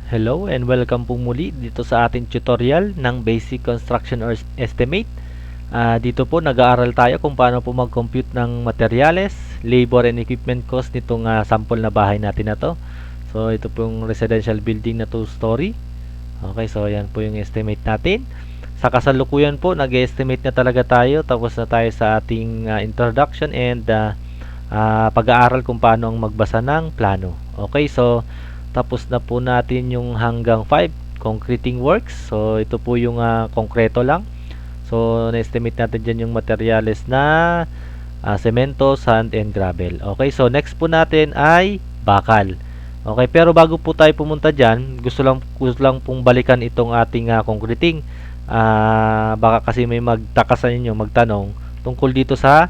Hello and welcome po muli dito sa ating tutorial ng Basic Construction or Estimate. Dito po nag-aaral tayo kung paano po mag-compute ng materyales, labor and equipment cost nitong sample na bahay natin na to. So ito po yung residential building na 2-story. Okay, so yan po yung estimate natin. Sa kasalukuyan po nag-estimate na talaga tayo. Tapos na tayo sa ating introduction and pag-aaral kung paano ang magbasa ng plano. Okay, so tapos na po natin yung hanggang 5 concreting works. So ito po yung konkreto lang. So na-estimate natin dyan yung materials na semento, sand, and gravel. Okay, so next po natin ay bakal. Okay, pero bago po tayo pumunta dyan, gusto lang pong balikan itong ating concreting. Baka kasi may magtaka sa inyo, magtanong tungkol dito sa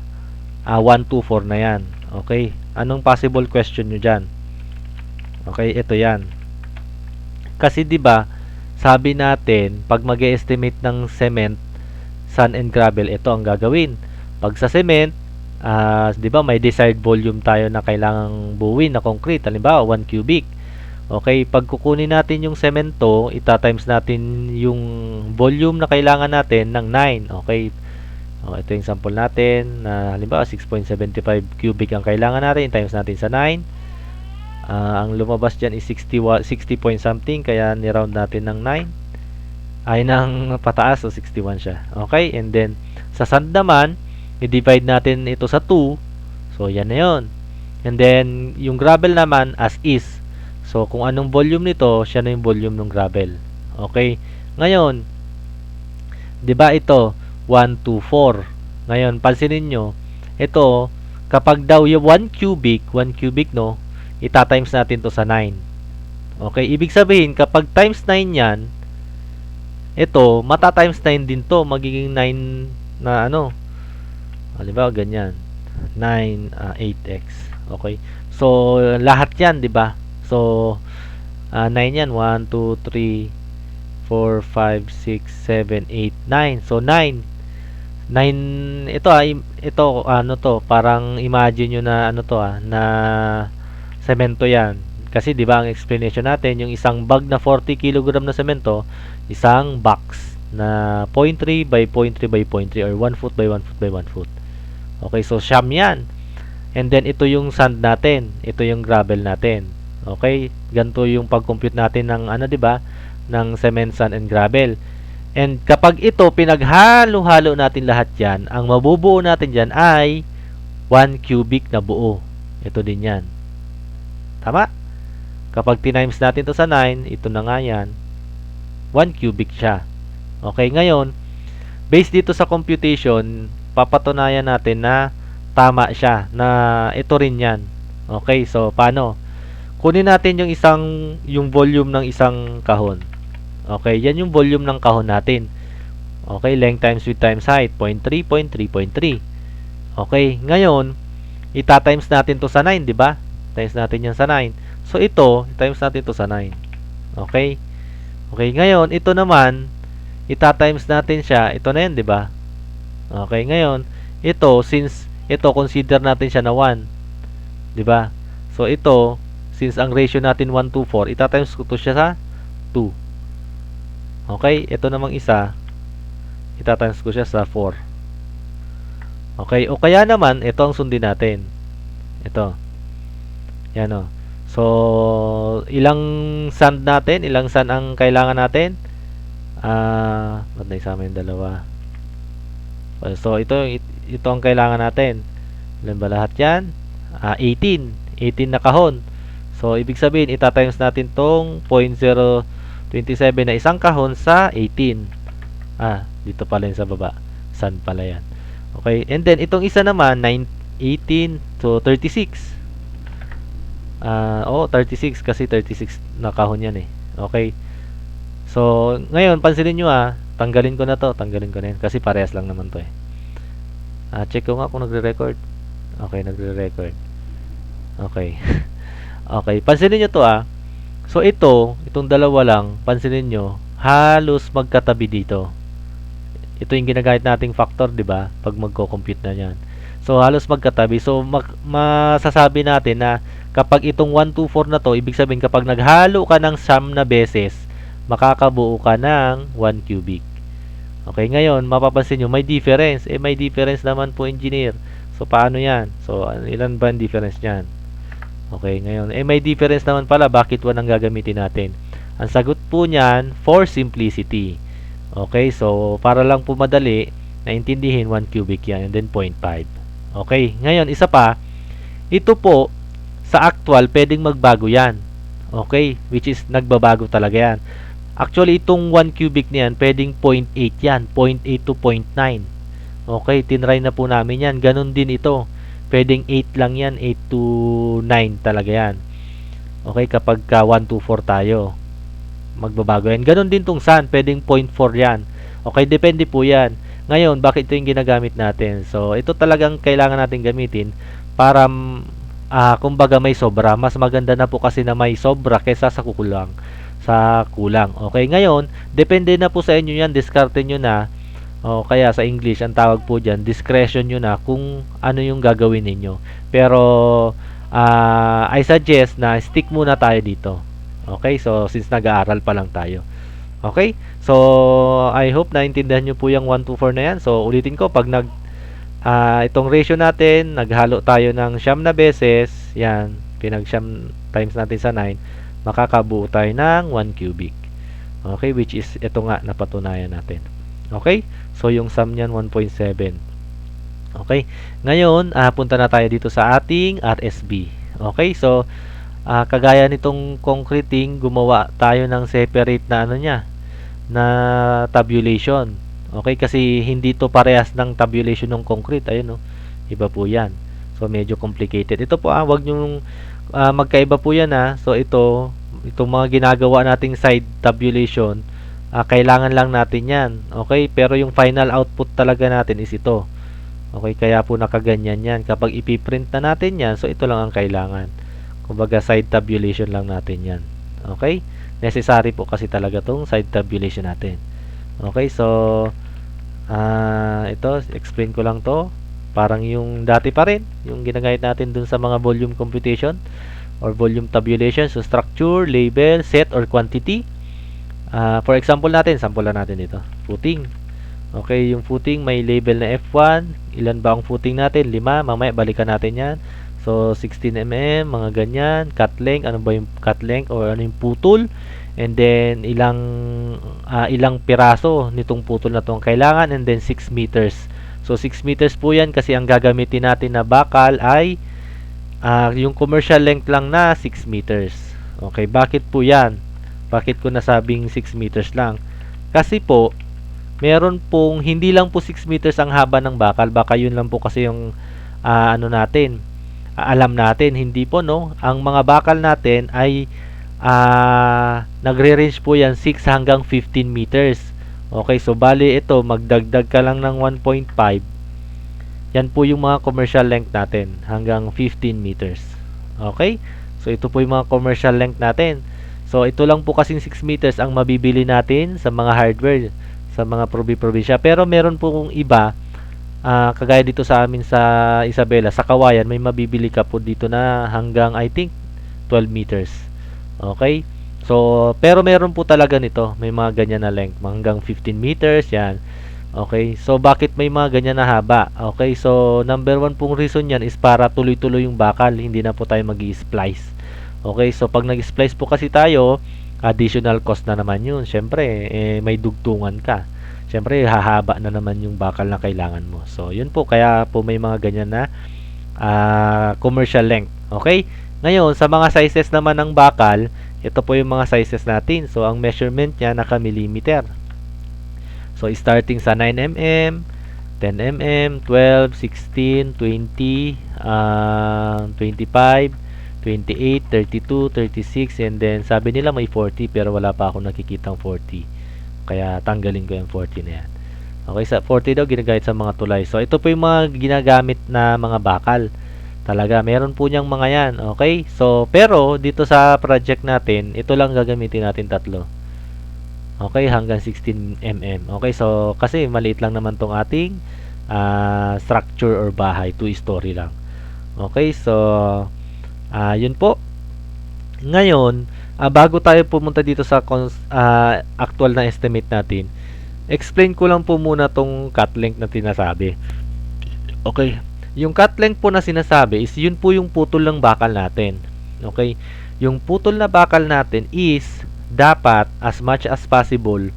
1, 2, 4 na yan. Okay, anong possible question nyo dyan? Okay, ito yan. Kasi 'di ba, sabi natin pag mag-estimate ng cement, sand and gravel, ito ang gagawin. Pag sa cement, 'di ba, may desired volume tayo na kailangang buuin na concrete, halimbawa 1 cubic. Okay, pag kukunin natin yung semento, ita-times natin yung volume na kailangan natin ng 9. Okay. Ito yung sample natin na halimbawa 6.75 cubic ang kailangan natin, times natin sa 9. Ang lumabas dyan is 60 point something, kaya ni-round natin ng 9 ay ng pataas, so 61 siya. Okay, and then sa sand naman, i-divide natin ito sa 2, so yan na yun. And then yung gravel naman as is, so kung anong volume nito, siya na yung volume ng gravel. Okay, ngayon 'di ba ito 1, 2, 4. Ngayon pansinin nyo, ito kapag daw yung 1 cubic no, ita-times natin to sa 9. Okay, ibig sabihin kapag times 9 yan, ito mata-times 9 din to, magiging 9 na ano, halimbawa ganyan, 9 8x. Okay, so lahat yan, di ba? So 9 yan, 1 2 3 4 5 6 7 8 9. So 9 ito ano to, parang imagine nyo na ano to na semento yan. Kasi 'di ba ang explanation natin, yung isang bag na 40 kg na semento, isang box na 0.3 by 0.3 by 0.3 or 1 foot by 1 foot by 1 foot. Okay, so siyam yan. And then ito yung sand natin, ito yung gravel natin. Okay, ganito yung pag-compute natin ng ano, 'di ba? Ng cement, sand and gravel. And kapag ito pinaghalo-halo natin lahat 'yan, ang mabubuo natin diyan ay 1 cubic na buo. Ito din 'yan. Tama? Kapag tinimes natin to sa 9, ito na nga yan, 1 cubic siya. Okay, ngayon, based dito sa computation, papatunayan natin na tama siya, na ito rin yan. Okay, so paano? Kunin natin yung volume ng isang kahon. Okay, yan yung volume ng kahon natin. Okay, length times width times height, 0.3, 0.3, 0.3. Okay, ngayon, ita-times natin to sa 9, di ba? Times natin yan sa 9. So ito, times natin to sa 9. Okay? Okay, ngayon ito naman ita-times natin siya. Ito na 'yan, 'di ba? Okay, ngayon ito, since ito consider natin siya na 1, 'di ba? So ito, since ang ratio natin 1 to 4, ita-times ko to siya sa 2. Okay, ito namang isa, ita-times ko siya sa 4. Okay, o kaya naman ito ang sundin natin. Ito. Yan o. So, ilang sand natin? Ilang sand ang kailangan natin? Ba't naisama yung dalawa? So, ito ang kailangan natin. Ilan ba lahat yan? 18. 18 na kahon. So, ibig sabihin, ita-times natin tong 0.027 na isang kahon sa 18. Dito pala yung sa baba. Sand pala yan. Okay, and then, itong isa naman, 18 to 36. 36 kasi 36 na kahon yan eh. Okay. So, ngayon, pansinin nyo tanggalin ko na to. Tanggalin ko na yan kasi parehas lang naman to eh. Check ko nga kung nagre-record. Okay, nagre-record. Okay. Okay, pansinin nyo to So, itong dalawa lang, pansinin nyo, halos magkatabi dito. Ito yung ginagamit nating factor, di ba? Pag magko-compute na yan. So, halos magkatabi. So, masasabi natin na Kapag itong 1, 2, 4 na to, ibig sabihin kapag naghalo ka ng siyam na beses, makakabuo ka ng 1 cubic. Okay, ngayon, mapapansin nyo, may difference. May difference naman po, engineer. So, paano yan? So, ilan ba ang difference niyan? Okay, ngayon, may difference naman pala. Bakit 1 ang gagamitin natin? Ang sagot po niyan, for simplicity. Okay, so, para lang po madali, naintindihin, 1 cubic yan, and then 0.5. Okay, ngayon, isa pa, ito po, sa actual, pwedeng magbago yan. Okay, which is, nagbabago talaga yan. Actually, itong 1 cubic niyan, pwedeng 0.8 yan. 0.8 to 0.9. Okay, tinry na po namin yan. Ganon din ito. Pwedeng 8 lang yan. 8 to 9 talaga yan. Okay, kapag 1 to 4 tayo, magbabago yan. Ganon din tong sun. Pwedeng 0.4 yan. Okay, depende po yan. Ngayon, bakit ito yung ginagamit natin? So, ito talagang kailangan natin gamitin para kumbaga may sobra. Mas maganda na po kasi na may sobra kaysa sa kulang. Okay, ngayon, depende na po sa inyo yan. Diskarte nyo na. O kaya sa English, ang tawag po dyan, discretion nyo na kung ano yung gagawin ninyo. Pero, I suggest na stick muna tayo dito. Okay, so since nag-aaral pa lang tayo. Okay, so I hope naintindihan nyo po yung 1 to 4 na yan. So, ulitin ko, pag itong ratio natin, naghalo tayo ng siyam na beses, yan, pinag-siyam times natin sa 9, makakabuo tayo ng 1 cubic. Okay, which is, ito nga, napatunayan natin. Okay, so yung sum niyan, 1.7. Okay, ngayon, punta na tayo dito sa ating RSB. Okay, so, kagaya nitong concreting, gumawa tayo ng separate na na tabulation. Okay, kasi hindi to parehas ng tabulation ng concrete. Ayun, no? Iba po yan. So, medyo complicated. Ito po, wag nyong magkaiba po yan, So, itong mga ginagawa nating side tabulation, kailangan lang natin yan. Okay, pero yung final output talaga natin is ito. Okay, kaya po nakaganyan yan. Kapag ipiprint na natin yan, so ito lang ang kailangan. Kumbaga, side tabulation lang natin yan. Okay, necessary po kasi talaga tong side tabulation natin. Okay, so ito, explain ko lang to. Parang yung dati pa rin, yung ginagamit natin dun sa mga volume computation or volume tabulation. So, structure, label, set, or quantity. For example natin, sample na natin dito. Footing. Okay, yung footing may label na F1. Ilan ba ang footing natin? 5. Mamaya balikan natin yan. So, 16 mm, mga ganyan. Cut length, ano ba yung cut length or ano yung putol? And then, ilang piraso nitong putol na itong kailangan. And then, 6 meters. So, 6 meters po yan kasi ang gagamitin natin na bakal ay yung commercial length lang na 6 meters. Okay, bakit po yan? Bakit ko nasabing 6 meters lang? Kasi po, meron pong, hindi lang po 6 meters ang haba ng bakal. Baka yun lang po kasi yung, alam natin. Hindi po, no? Ang mga bakal natin ay, nagre-range po yan 6 hanggang 15 meters. Okay, so bali ito, magdagdag ka lang ng 1.5. Yan po yung mga commercial length natin, hanggang 15 meters. Okay, so ito po yung mga commercial length natin. So, ito lang po kasing 6 meters ang mabibili natin sa mga hardware, sa mga probinsya. Pero meron po kung iba, kagaya dito sa amin sa Isabela, sa Kawayan, may mabibili ka po dito na hanggang, I think, 12 meters. Okay? So, pero meron po talaga nito, may mga ganyan na length, hanggang 15 meters, yan. Okay? So, bakit may mga ganyan na haba? Okay? So, number 1 pong reason yan is para tuloy-tuloy yung bakal, hindi na po tayo mag-i-splice. Okay, so pag nag-splice po kasi tayo, additional cost na naman yun. Siyempre, may dugtungan ka. Siyempre, hahaba na naman yung bakal na kailangan mo. So, yun po. Kaya po may mga ganyan na commercial length. Okay? Ngayon, sa mga sizes naman ng bakal, ito po yung mga sizes natin. So, ang measurement niya naka-millimeter. So, starting sa 9mm, 10mm, 12, 16, 20, 25, 28, 32, 36, and then sabi nila may 40 pero wala pa ako nakikitang 40. Kaya tanggalin ko yung 40 na yan. Okay, sa 40 daw ginagamit sa mga tulay. So ito po yung mga ginagamit na mga bakal. Talaga, meron po niyang mga yan. Okay? So, pero dito sa project natin, ito lang gagamitin natin tatlo. Okay, hanggang 16 mm. Okay, so kasi maliit lang naman tong ating structure or bahay, 2-story lang. Okay, so Yun po. Ngayon, bago tayo pumunta dito sa actual na estimate natin, explain ko lang po muna tong cut length na sinasabi. Okay. Yung cut length po na sinasabi is yun po yung putol ng bakal natin. Okay. Yung putol na bakal natin is dapat as much as possible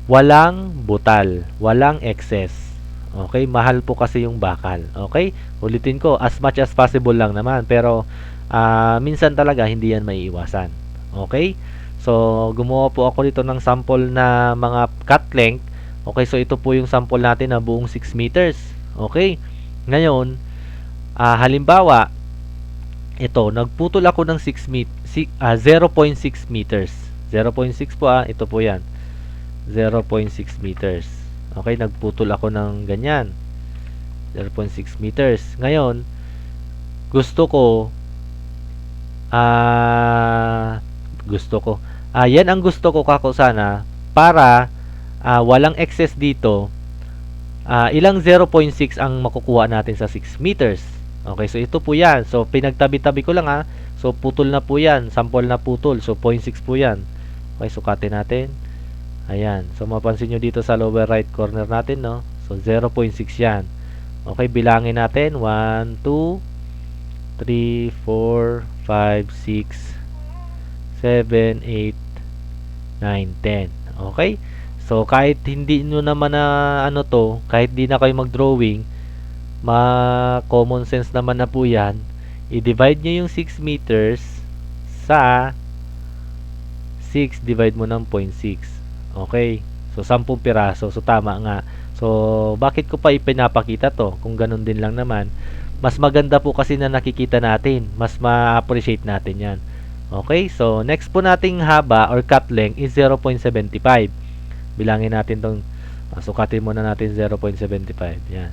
walang butal, walang excess. Okay, mahal po kasi yung bakal. Okay? Ulitin ko, as much as possible lang naman, pero minsan talaga hindi yan maiiwasan. Okay? So, gumawa po ako dito ng sample na mga cut length. Okay, so ito po yung sample natin na buong 6 meters. Okay? Ngayon, halimbawa, ito, nagputol ako ng 0.6 meters. 0.6 po ito po yan. 0.6 meters. Okay, nagputol ako ng ganyan. 0.6 meters. Ngayon, gusto ko yan ang gusto ko kako sana para walang excess dito. Ilang 0.6 ang makukuha natin sa 6 meters. Okay, so ito po yan. So, pinagtabi-tabi ko lang So, putol na po yan. Sample na putol. So, 0.6 po yan. Okay, sukatin natin. Ayan. So, mapansin nyo dito sa lower right corner natin, no? So, 0.6 yan. Okay, bilangin natin. 1, 2, 3, 4, 5, 6, 7, 8, 9, 10. Okay? So, kahit hindi nyo naman na kahit di na kayo mag-drawing, common sense naman na po yan. I-divide nyo yung 6 meters sa 6 divide mo ng 0.6. Okay. So, 10 piraso. So, tama nga. So, bakit ko pa ipinapakita to? Kung ganun din lang naman. Mas maganda po kasi na nakikita natin. Mas ma-appreciate natin yan. Okay. So, next po nating haba or cut length is 0.75. Bilangin natin tong sukatin muna natin 0.75. Yan.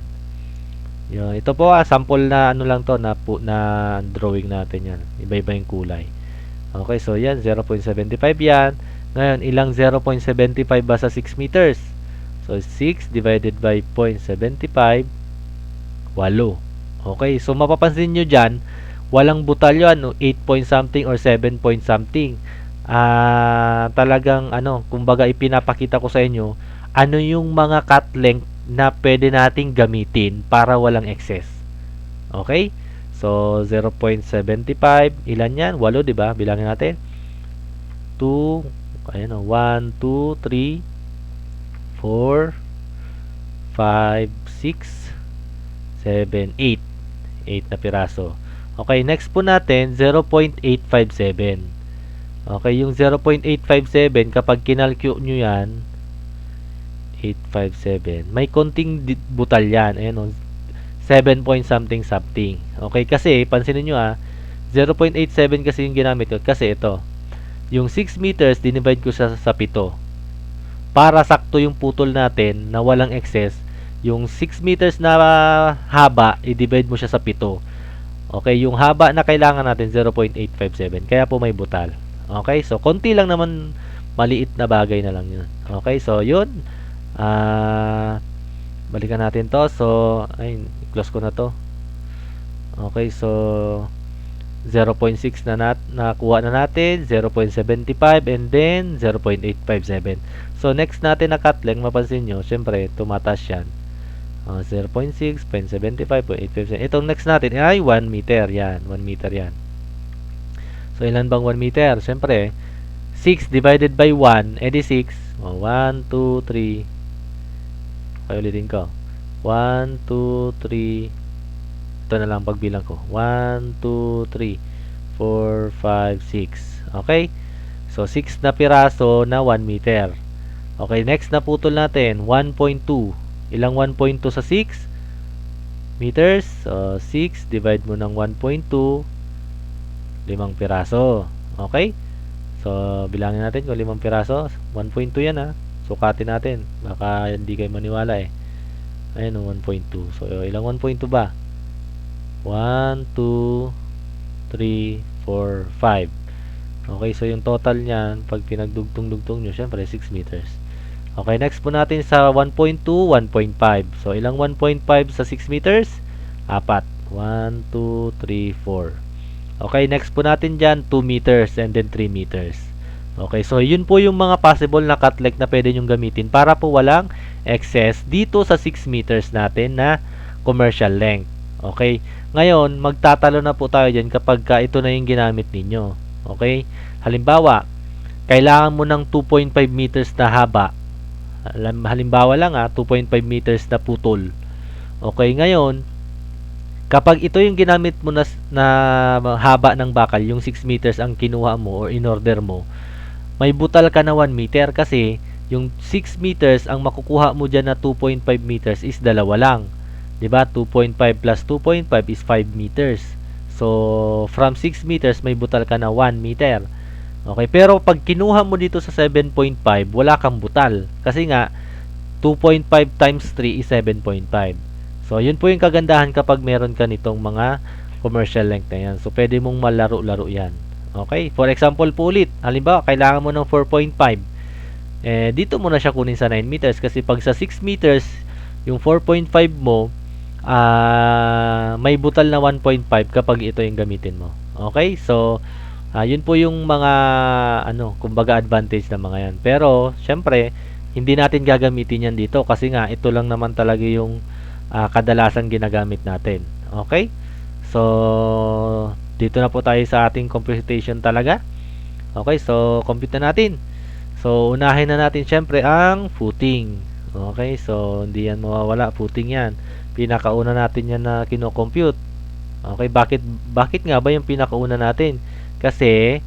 Yun. Ito po sample na lang to na drawing natin yan. Iba-iba yung kulay. Okay. So, yan. 0.75 yan. Ngayon, ilang 0.75 ba sa 6 meters? So, 6 divided by 0.75, 8. Okay, so mapapansin nyo dyan, walang butal yun, 8 point something or 7 point something. Talagang, kumbaga ipinapakita ko sa inyo, ano yung mga cut length na pwede nating gamitin para walang excess. Okay? So, 0.75, ilan yan? 8, diba? Bilangin natin. 2, ayan 1, 2, 3, 4, 5, 6, 7, 8. 8 na piraso. Okay, next po natin, 0.857. Okay, yung 0.857, kapag kinalcule nyo yan, 857, may konting butal yan. Ayan 7 point something something. Okay, kasi, pansinin nyo 0.87 kasi yung ginamit ko. Kasi ito, yung 6 meters, dinivide ko sa 7. Para sakto yung putol natin na walang excess, yung 6 meters na haba, i-divide mo siya sa 7. Okay, yung haba na kailangan natin, 0.857. Kaya po may butal. Okay, so konti lang naman, maliit na bagay na lang yun. Okay, so yun. Balikan natin to. So, close ko na to. Okay, so 0.6 na nakuha na natin, 0.75 and then 0.857. So next natin na cut length, mapansin nyo, syempre tumataas yan. 0.6, 0.75, 0.857. Itong next natin ay 1 meter yan, 1 meter yan. So ilan bang 1 meter? Syempre 6 divided by 1, edi 6. 1, 2, 3. Okay, ulitin ko. 1, 2, 3. Ito na lang pagbilang ko. 1, 2, 3, 4, 5, 6. Okay? So, 6 na piraso na 1 meter. Okay, next na putol natin. 1.2. Ilang 1.2 sa 6? Meters. So, 6 divide mo ng 1.2. 5 piraso. Okay? So, bilangin natin kung 5 piraso. 1.2 yan Sukatin natin. Baka hindi kayo maniwala Ayun 1.2. So, ilang 1.2 ba? 1, 2, 3, 4, 5. Okay, so yung total niyan, pag pinagdugtong-dugtong nyo, syempre 6 meters. Okay, next po natin sa 1.2, 1.5. So, ilang 1.5 sa 6 meters? 4. 1, 2, 3, 4. Okay, next po natin dyan, 2 meters and then 3 meters. Okay, so yun po yung mga possible na cut length na pwede nyong gamitin para po walang excess dito sa 6 meters natin na commercial length. Okay, ngayon magtatalo na po tayo dyan kapag ito na yung ginamit ninyo. Okay, halimbawa, kailangan mo ng 2.5 meters na haba. Halimbawa lang 2.5 meters na putol. Okay, ngayon, kapag ito yung ginamit mo na haba ng bakal, yung 6 meters ang kinuha mo or in-order mo, may butal ka na 1 meter kasi yung 6 meters ang makukuha mo dyan na 2.5 meters is dalawa lang. Diba? 2.5 plus 2.5 is 5 meters. So, from 6 meters, may butal ka na 1 meter. Okay, pero pag kinuha mo dito sa 7.5, wala kang butal. Kasi nga, 2.5 times 3 is 7.5. So, yun po yung kagandahan kapag meron ka nitong mga commercial length na yan. So, pwede mong malaro-laro yan. Okay? For example po ulit, halimbawa, kailangan mo ng 4.5. Dito mo na siya kunin sa 9 meters. Kasi pag sa 6 meters, yung 4.5 mo, may butal na 1.5 kapag ito yung gamitin mo. Okay? So, yun po yung mga, kumbaga advantage na mga yan. Pero, syempre, hindi natin gagamitin yan dito kasi nga, ito lang naman talaga yung kadalasan ginagamit natin. Okay? So, dito na po tayo sa ating computation talaga. Okay, so compute na natin. So, unahin na natin syempre ang footing. Okay, so hindi yan mawawala, footing yan. Pinakauna natin yan na kino-compute. Okay, bakit nga ba yung pinakauna natin? Kasi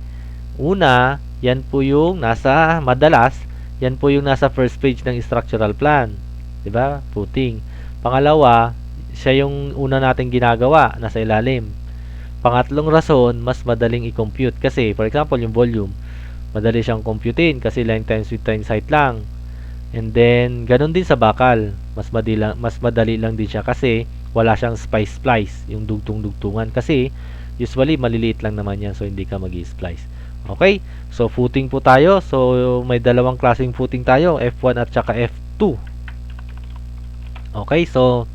una, yan po yung madalas, yan po yung nasa first page ng structural plan. 'Di ba? Footing. Pangalawa, siya yung una nating ginagawa, nasa ilalim. Pangatlong rason, mas madaling i-compute kasi, for example, yung volume, madali siyang computein kasi length times width times height lang. And then, ganun din sa bakal, mas madali lang din siya kasi wala siyang splice, yung dugtong-dugtungan kasi usually maliliit lang naman yan, so hindi ka magi-splice. Okay? So, footing po tayo. So, may dalawang klaseng footing tayo, F1 at saka F2. Okay, so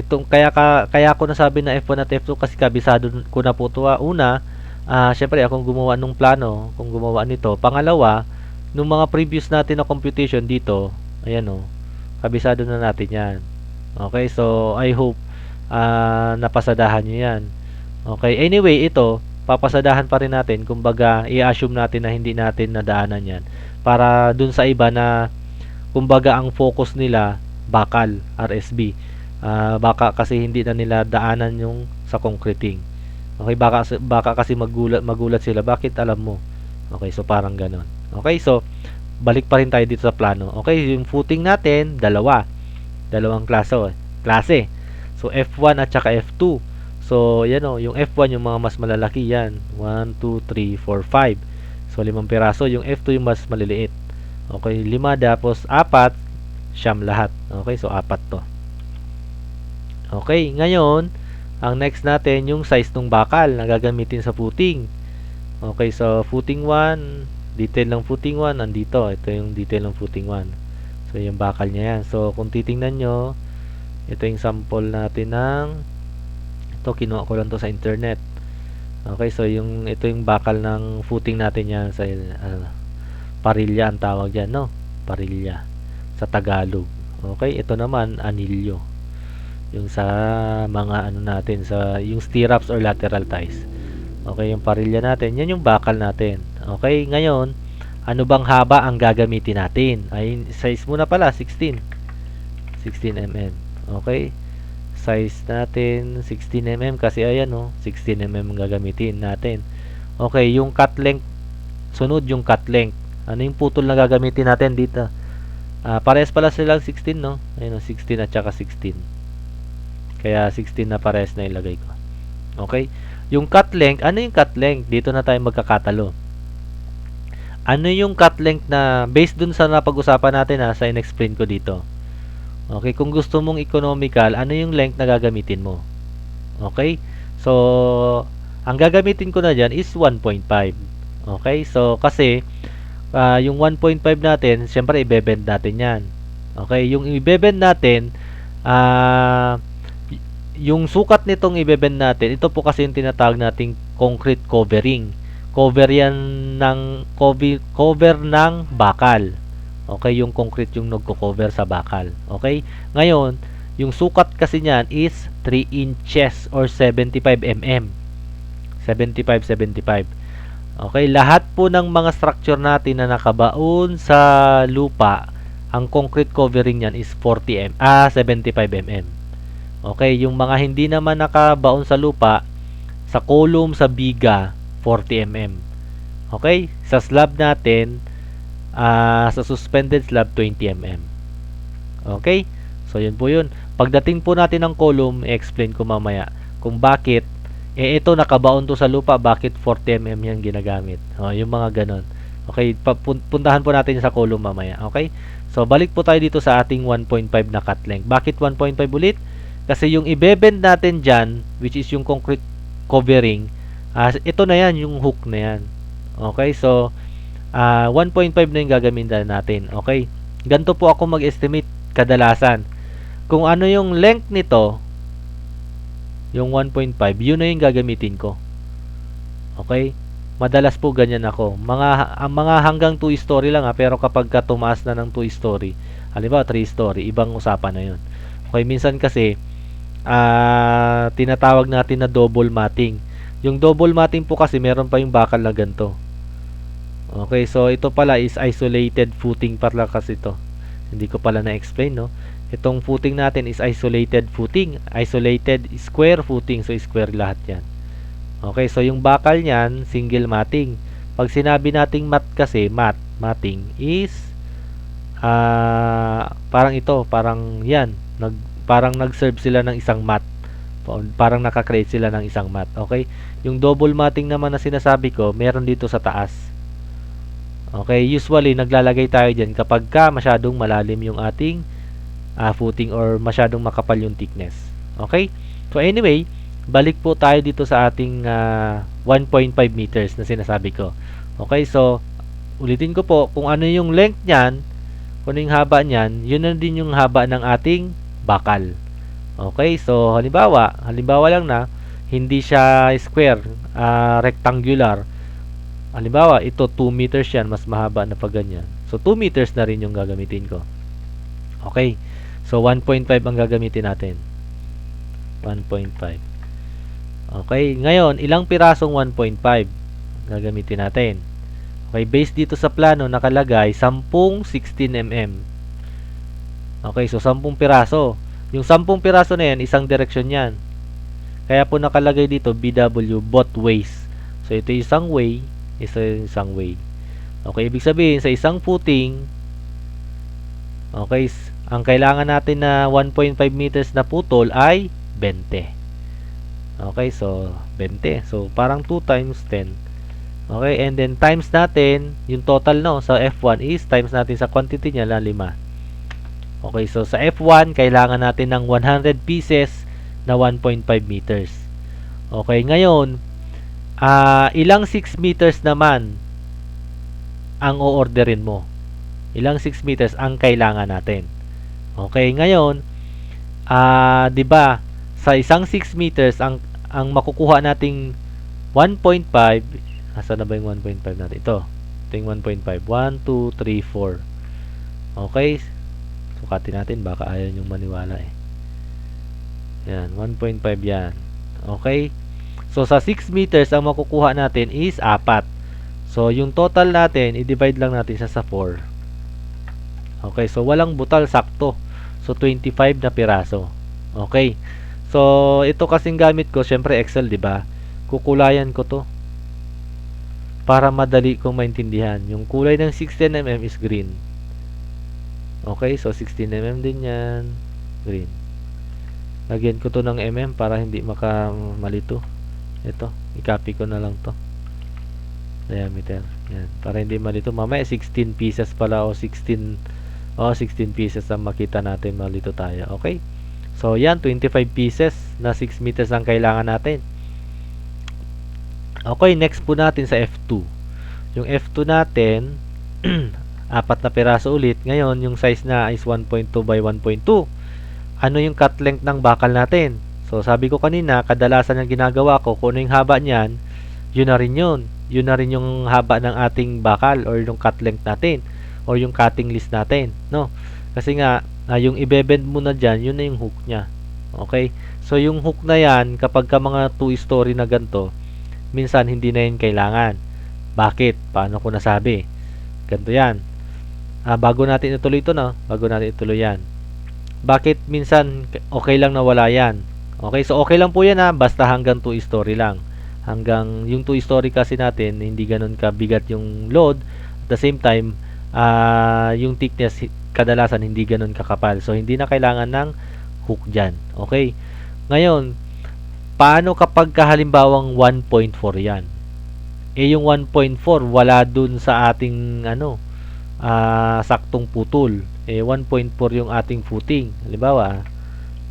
itong kaya ko nasabi na F1 at F2 kasi kabisado ko na po ito. Una, syempre akong gumawa ng plano, kung gumawa nito. Pangalawa, nung mga previous natin na computation dito, ayan kabisado na natin 'yan. Okay, so I hope napasadahan niyo 'yan. Okay, anyway, ito papasadahan pa rin natin, kumbaga i-assume natin na hindi natin nadaanan 'yan para dun sa iba na kumbaga ang focus nila bakal, RSB. Baka kasi hindi na nila daanan yung sa concreting. Okay, baka kasi magulat sila, bakit alam mo? Okay, so parang ganon. Okay, so balik pa rin tayo dito sa plano. Okay, yung footing natin, dalawang klase. So F1 at saka F2. So yan yung F1 yung mga mas malalaki yan. 1, 2, 3, 4, 5. So 5 piraso, yung F2 yung mas maliliit. Okay, 5 tapos 4, siyam lahat. Okay, so 4 to. Okay, ngayon, ang next natin yung size ng bakal na gagamitin sa footing. Okay, so footing 1, detail ng footing 1, andito. Ito yung detail ng footing 1. So, yung bakal niya yan. So, kung titingnan nyo, ito yung sample natin ng, ito, kinuha ko lang to sa internet. Okay, so ito yung bakal ng footing natin yan sa parilya ang tawag dyan, no? Parilya sa Tagalog. Okay, ito naman anilyo. Yung sa mga natin sa yung stirrups or lateral ties. Okay, yung parilya natin, yan yung bakal natin. Okay, ngayon, ano bang haba ang gagamitin natin? Ay, size muna pala 16 mm. Okay, size natin 16 mm kasi ayan 16 mm ang gagamitin natin. Okay, yung cut length, sunod yung cut length. Ano yung putol na gagamitin natin dito? Parehas pala silang 16, no? Ayun, 16 at saka 16. Kaya 16 na parehas na ilagay ko. Okay? Yung cut length, ano yung cut length? Dito na tayo magkakatalo. Ano yung cut length na based dun sa napag-usapan natin sa in-explain ko dito. Okay, kung gusto mong economical, ano yung length na gagamitin mo? Okay? So, ang gagamitin ko na dyan is 1.5. Okay? So, kasi yung 1.5 natin, siyempre i-bend natin yan. Okay? Yung i-bend natin, yung sukat nitong ibebend natin, ito po kasi yung tinatawag nating concrete covering. Cover yan ng cover ng bakal. Okay, yung concrete yung nagko-cover sa bakal. Okay? Ngayon, yung sukat kasi niyan is 3 inches or 75 mm. 75. Okay, lahat po ng mga structure natin na nakabaon sa lupa, ang concrete covering niyan is 75 mm. Okay, yung mga hindi naman nakabaon sa lupa, sa column, sa biga, 40 mm. Okay, sa slab natin, sa suspended slab, 20 mm. Okay, so yun po yun. Pagdating po natin ng column, i-explain ko mamaya kung bakit ito nakabaon to sa lupa, bakit 40 mm yan ginagamit. Yung mga ganon. Okay, puntahan po natin sa column mamaya. Okay, so balik po tayo dito sa ating 1.5 na cut length. Bakit 1.5 ulit? Kasi yung ibebend natin dyan, which is yung concrete covering, ito na yan, yung hook na yan. Okay, so 1.5 na yung gagamitin natin. Okay, ganito po ako mag-estimate kadalasan. Kung ano yung length nito, yung 1.5, yun na yung gagamitin ko. Okay? Madalas po ganyan ako. Mga hanggang 2 story lang pero kapag tumaas na ng 2 story, halimbawa 3 story, ibang usapan na yun. Okay, minsan kasi tinatawag natin na double matting. Yung double matting po kasi meron pa yung bakal na ganito. Okay, so ito pala is isolated footing pala kasi ito. Hindi ko pala na-explain, no? Itong footing natin is isolated footing, isolated square footing, so square lahat yan. Okay, so yung bakal niyan, single matting. Pag sinabi nating mat kasi, matting is parang ito, parang yan, parang nag-serve sila ng isang mat. Parang naka-create sila ng isang mat. Okay, yung double matting naman na sinasabi ko, meron dito sa taas. Okay, usually naglalagay tayo dyan kapag masyadong malalim yung ating footing or masyadong makapal yung thickness. Okay? So anyway, balik po tayo dito sa ating 1.5 meters na sinasabi ko. Okay? So, ulitin ko po, kung ano yung length niyan, kung ano yung haba niyan, yun na din yung haba ng ating bakal. Okay? So, halimbawa lang na, hindi siya square, rectangular. Halimbawa, ito 2 meters yan, mas mahaba na pag ganyan. So, 2 meters na rin yung gagamitin ko. Okay? So, 1.5 ang gagamitin natin. 1.5. Okay. Ngayon, ilang pirasong 1.5 gagamitin natin? Okay. Based dito sa plano, nakalagay 10 16 mm. Okay. So, 10 piraso. Yung 10 piraso na yan, isang direksyon yan. Kaya po nakalagay dito, BW, both ways. So, ito isang way, isang way. Okay. Ibig sabihin, sa isang footing, okay, ang kailangan natin na 1.5 meters na putol ay 20. Okay, so 20. So parang 2 times 10. Okay, and then times natin yung total no sa F1 is times natin sa quantity niya na 5. Okay, so sa F1 kailangan natin ng 100 pieces na 1.5 meters. Okay, ngayon ilang 6 meters naman ang o-orderin mo? Ilang 6 meters ang kailangan natin? Okay, ngayon, 'di ba, sa isang 6 meters ang makukuha nating 1.5, asa na ba yung 1.5 natin? Ito yung 1.5. 1 2 3 4. Okay? Sukatin natin baka ayaw yung maniwala eh. Yan, 1.5 yan. Okay? So sa 6 meters ang makukuha natin is 4. So yung total natin, i-divide lang natin siya sa 4. Okay, so walang butal, sakto. So 25 na piraso. Okay. So ito kasing gamit ko, syempre Excel, 'di ba? Kukulayan ko 'to para madali kong maintindihan. Yung kulay ng 16 mm is green. Okay, so 16 mm din 'yan, green. Lagyan ko 'to ng mm para hindi malito. Ito, i-copy ko na lang 'to. Diameter. Yan, para hindi malito. Mamaya 16 pieces pala o 16 pieces ang makita natin, malito tayo. Okay? So, yan, 25 pieces na 6 meters ang kailangan natin. Okay, next po natin sa F2. Yung F2 natin, 4 na piraso ulit. Ngayon, yung size na is 1.2 by 1.2. Ano yung cut length ng bakal natin? So, sabi ko kanina, kadalasan ang ginagawa ko, kung ano yung haba niyan, yun na rin yun. Yun na rin yung haba ng ating bakal or yung cut length natin or yung cutting list natin, no? Kasi nga, yung ibebend mo na dyan, yun na yung hook niya. Okay? So, yung hook na yan, kapag ka mga 2-story na ganito, minsan hindi na yun kailangan. Bakit? Paano ko nasabi? Ganito yan. Bago natin ituloy ito, no? Bago natin ituloy yan. Bakit minsan okay lang na wala yan? Okay, so okay lang po yan basta hanggang 2-story lang. Hanggang yung 2-story kasi natin, hindi ganun kabigat yung load. At the same time, yung thickness, kadalasan hindi ganun kakapal. So, hindi na kailangan ng hook dyan. Okay? Ngayon, paano kapag halimbawang 1.4 yan? Yung 1.4 wala dun sa ating saktong putol. 1.4 yung ating footing. Halimbawa,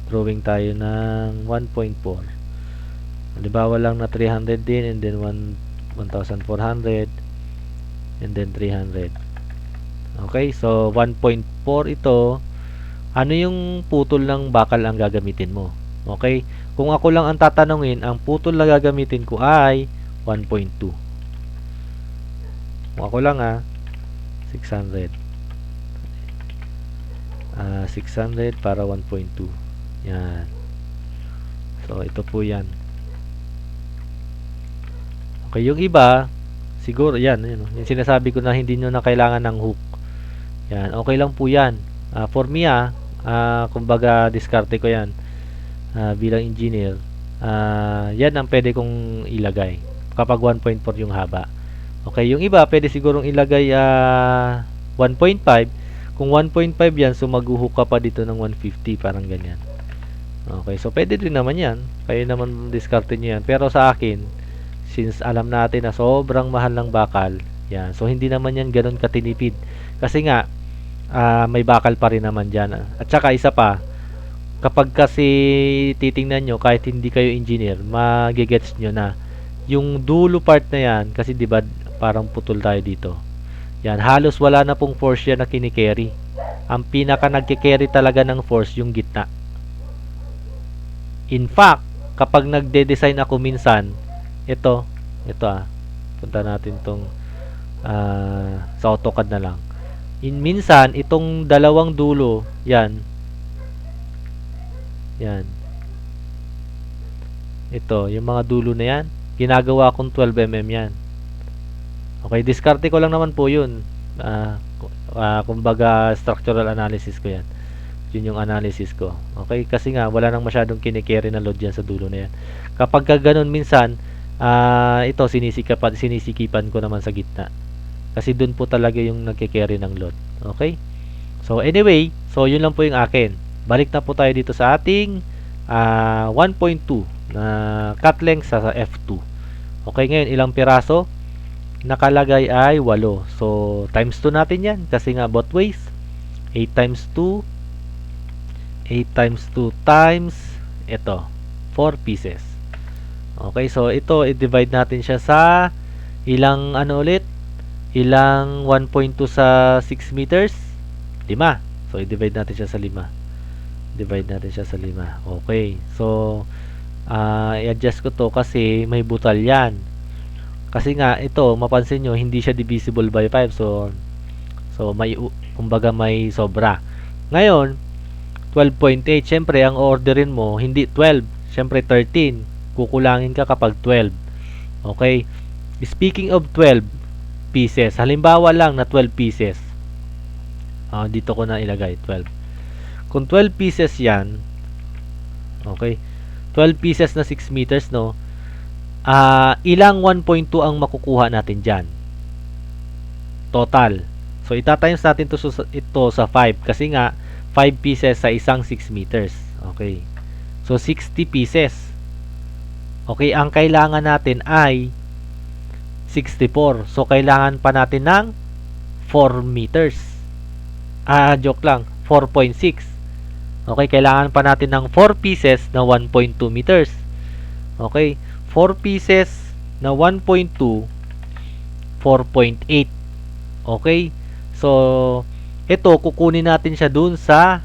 drawing tayo ng 1.4. Halimbawa lang na 300 din and then 1,400 and then 300. Okay, so 1.4 ito. Ano yung putol ng bakal ang gagamitin mo? Okay, kung ako lang ang tatanungin, ang putol na gagamitin ko ay 1.2. Kung ako lang 600. 600 para 1.2. Yan. So, ito po yan. Okay, yung iba, siguro, yan. Yung sinasabi ko na hindi nyo na kailangan ng hook. Yan, okay lang po yan. For me, kumbaga, diskarte ko yan. Bilang engineer. Yan ang pwede kong ilagay. Kapag 1.4 yung haba. Okay, yung iba, pwede sigurong ilagay 1.5. Kung 1.5 yan, so mag-hook ka pa dito ng 150, parang ganyan. Okay, so pwede din naman yan. Kayo naman diskarte nyo yan. Pero sa akin, since alam natin na sobrang mahal ng bakal, yan. So hindi naman yan ganun katinipid. Kasi nga, may bakal pa rin naman dyan. At saka isa pa, kapag kasi titingnan nyo, kahit hindi kayo engineer, magigets nyo na yung dulo part na yan, kasi diba parang putol tayo dito. Yan, halos wala na pong force yan na kinikerry. Ang pinaka nagkikerry talaga ng force yung gitna. In fact, kapag nagde-design ako minsan, ito punta natin tong sa AutoCAD na lang. Minsan, itong dalawang dulo, yan. Ito, yung mga dulo na yan, ginagawa kong 12mm yan. Okay, diskarte ko lang naman po yun. Kumbaga, structural analysis ko yan. Yun yung analysis ko. Okay, kasi nga, wala nang masyadong kinikerry na load yan sa dulo na yan. Kapag ganun minsan, ito, sinisikipan ko naman sa gitna. Kasi dun po talaga yung nagkikerry ng load. Okay? So, anyway, so yun lang po yung akin. Balik na po tayo dito sa ating 1.2 na cut length sa F2. Okay, ngayon, ilang piraso? Nakalagay ay 8. So, times 2 natin yan. Kasi nga, both ways. 8 times 2. 8 times 2 times ito, 4 pieces. Okay, so ito, i-divide natin siya sa ilang ilang 1.2 sa 6 meters? 5. So, i-divide natin siya sa 5. Divide natin siya sa 5. Okay, so i-adjust ko to kasi may butal yan. Kasi nga, ito, mapansin nyo, hindi siya divisible by 5. So may, kumbaga may sobra. Ngayon, 12.8. Siyempre, ang orderin mo, hindi 12. Siyempre, 13. Kukulangin ka kapag 12. Okay? Speaking of 12 pieces, halimbawa lang na 12 pieces. Dito ko na ilagay, 12. Kung 12 pieces yan, okay? 12 pieces na 6 meters, no? Ilang 1.2 ang makukuha natin dyan? Total. So, itatimes natin ito sa 5. Kasi nga, 5 pieces sa isang 6 meters. Okay. So, 60 pieces. Okay, ang kailangan natin ay 64. So, kailangan pa natin ng 4 meters. Joke lang. 4.6. Okay, kailangan pa natin ng 4 pieces na 1.2 meters. Okay, 4 pieces na 1.2, 4.8. Okay, so, ito, kukunin natin siya dun sa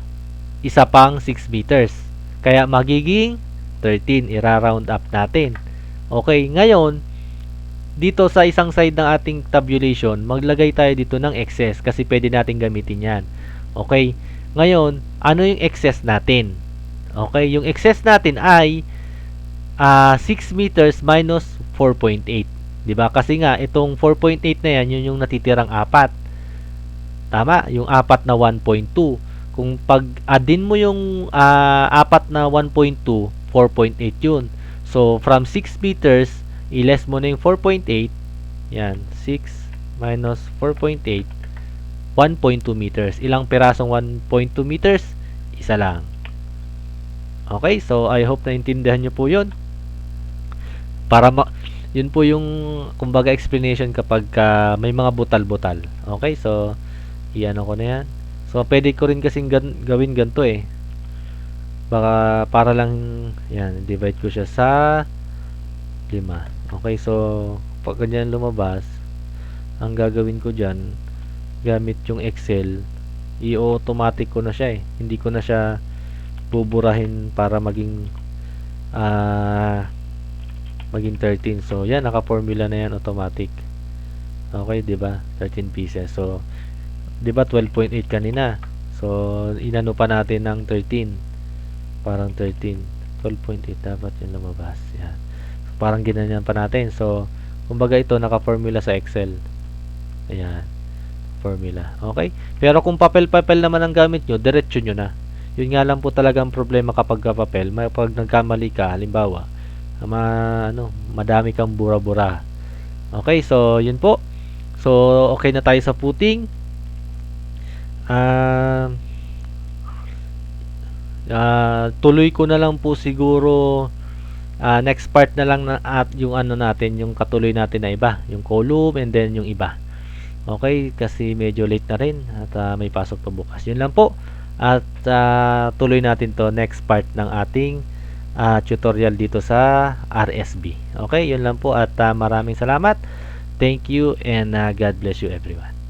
isa pang 6 meters. Kaya, magiging 13. Ira-round up natin. Okay, ngayon, dito sa isang side ng ating tabulation, maglagay tayo dito ng excess kasi pwede natin gamitin yan. Okay, ngayon, ano yung excess natin? Okay, yung excess natin ay 6 meters minus 4.8. Diba? Kasi nga, itong 4.8 na yan, yun yung natitirang apat. Tama? Yung apat na 1.2. Kung pag-addin mo yung apat na 1.2, 4.8 yun. So, from 6 meters, i-less mo na yung 4.8. Yan. 6 minus 4.8. 1.2 meters. Ilang pirasong 1.2 meters? Isa lang. Okay? So, I hope na intindihan nyo po yun. Yun po yung, kumbaga, explanation kapag may mga butal-butal. Okay? So, iyan ko na yan. So, pwede ko rin kasing gawin ganito eh. Baka para lang, yan, divide ko siya sa 5. Okay, so, pag ganyan lumabas, ang gagawin ko dyan, gamit yung Excel, i-automatic ko na siya eh. Hindi ko na siya buburahin para maging 13. So, yan, naka-formula na yan automatic. Okay, di ba? 13 pieces. So, di ba 12.8 kanina? So, inano pa natin ng 13. Parang 13. 12.8 dapat yung lumabas. Yan. So, parang ginanyan pa natin. So, kumbaga ito naka-formula sa Excel. Ayan. Formula. Okay? Pero kung papel-papel naman ang gamit nyo, diretso nyo na. Yun nga lang po talagang problema kapag papel. Pag nagkamali ka, halimbawa, madami kang bura-bura. Okay? So, yun po. So, okay na tayo sa footing. Tuloy ko na lang po siguro next part na lang at yung natin, yung katuloy natin na iba, yung column and then yung iba. Okay, kasi medyo late na rin at may pasok pa bukas. Yun lang po. At tuloy natin to next part ng ating tutorial dito sa RSB. Okay, yun lang po at maraming salamat. Thank you and God bless you everyone.